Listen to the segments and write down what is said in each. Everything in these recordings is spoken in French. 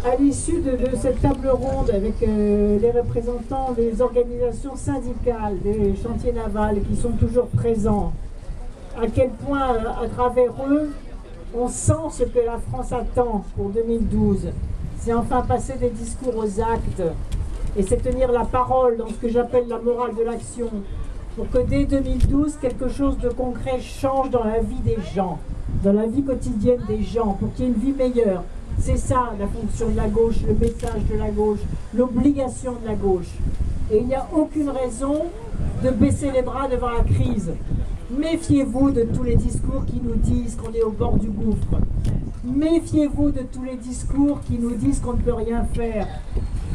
À l'issue de cette table ronde avec les représentants des organisations syndicales, des chantiers navals qui sont toujours présents, à quel point, à travers eux, on sent ce que la France attend pour 2012. C'est enfin passer des discours aux actes et c'est tenir la parole dans ce que j'appelle la morale de l'action pour que dès 2012, quelque chose de concret change dans la vie des gens, dans la vie quotidienne des gens, pour qu'il y ait une vie meilleure. C'est ça la fonction de la gauche, le message de la gauche, l'obligation de la gauche. Et il n'y a aucune raison de baisser les bras devant la crise. Méfiez-vous de tous les discours qui nous disent qu'on est au bord du gouffre. Méfiez-vous de tous les discours qui nous disent qu'on ne peut rien faire.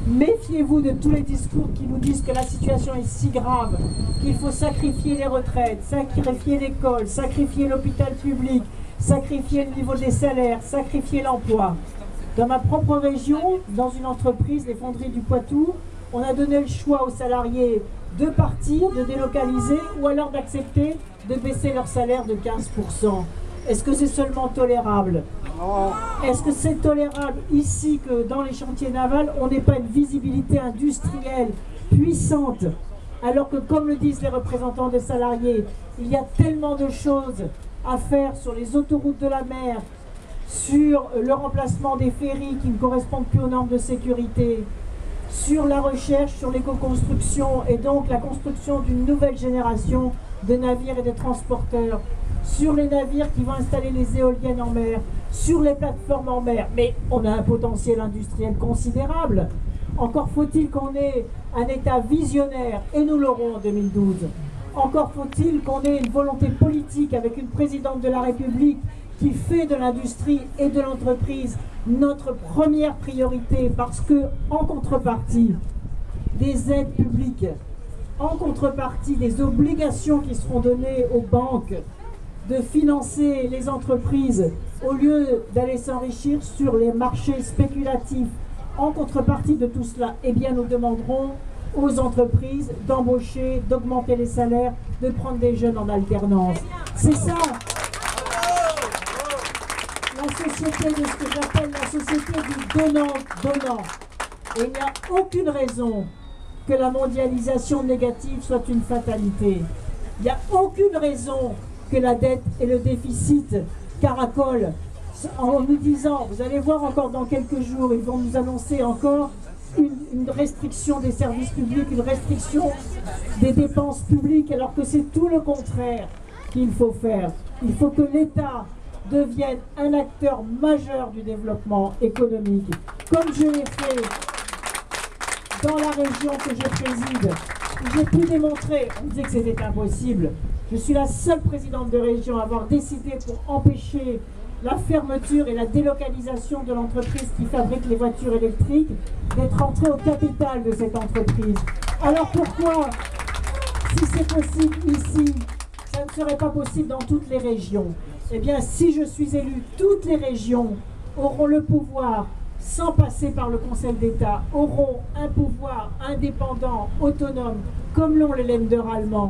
Méfiez-vous de tous les discours qui nous disent que la situation est si grave qu'il faut sacrifier les retraites, sacrifier l'école, sacrifier l'hôpital public, sacrifier le niveau des salaires, sacrifier l'emploi. Dans ma propre région, dans une entreprise, les Fonderies du Poitou, on a donné le choix aux salariés de partir, de délocaliser ou alors d'accepter de baisser leur salaire de 15%. Est-ce que c'est seulement tolérable? Est-ce que c'est tolérable ici que dans les chantiers navals, on n'ait pas une visibilité industrielle puissante, alors que, comme le disent les représentants des salariés, il y a tellement de choses à faire sur les autoroutes de la mer, sur le remplacement des ferries qui ne correspondent plus aux normes de sécurité, sur la recherche, sur l'éco-construction et donc la construction d'une nouvelle génération de navires et de transporteurs, sur les navires qui vont installer les éoliennes en mer, sur les plateformes en mer. Mais on a un potentiel industriel considérable. Encore faut-il qu'on ait un État visionnaire, et nous l'aurons en 2012. Encore faut-il qu'on ait une volonté politique avec une présidente de la République qui fait de l'industrie et de l'entreprise notre première priorité, parce que, en contrepartie des aides publiques, en contrepartie des obligations qui seront données aux banques de financer les entreprises au lieu d'aller s'enrichir sur les marchés spéculatifs, en contrepartie de tout cela, eh bien nous demanderons aux entreprises d'embaucher, d'augmenter les salaires, de prendre des jeunes en alternance. C'est ça la société de ce que j'appelle la société du donnant-donnant. Et il n'y a aucune raison que la mondialisation négative soit une fatalité. Il n'y a aucune raison que la dette et le déficit caracolent en nous disant, vous allez voir encore dans quelques jours, ils vont nous annoncer encore une restriction des services publics, une restriction des dépenses publiques, alors que c'est tout le contraire qu'il faut faire. Il faut que l'État devienne un acteur majeur du développement économique, comme je l'ai fait dans la région que je préside. J'ai pu démontrer, on disait que c'était impossible. Je suis la seule présidente de région à avoir décidé pour empêcher la fermeture et la délocalisation de l'entreprise qui fabrique les voitures électriques d'être entrée au capital de cette entreprise. Alors pourquoi, si c'est possible ici, ça ne serait pas possible dans toutes les régions? Eh bien, si je suis élu, toutes les régions auront le pouvoir, sans passer par le Conseil d'État, auront un pouvoir indépendant, autonome, comme l'ont les Länder allemands.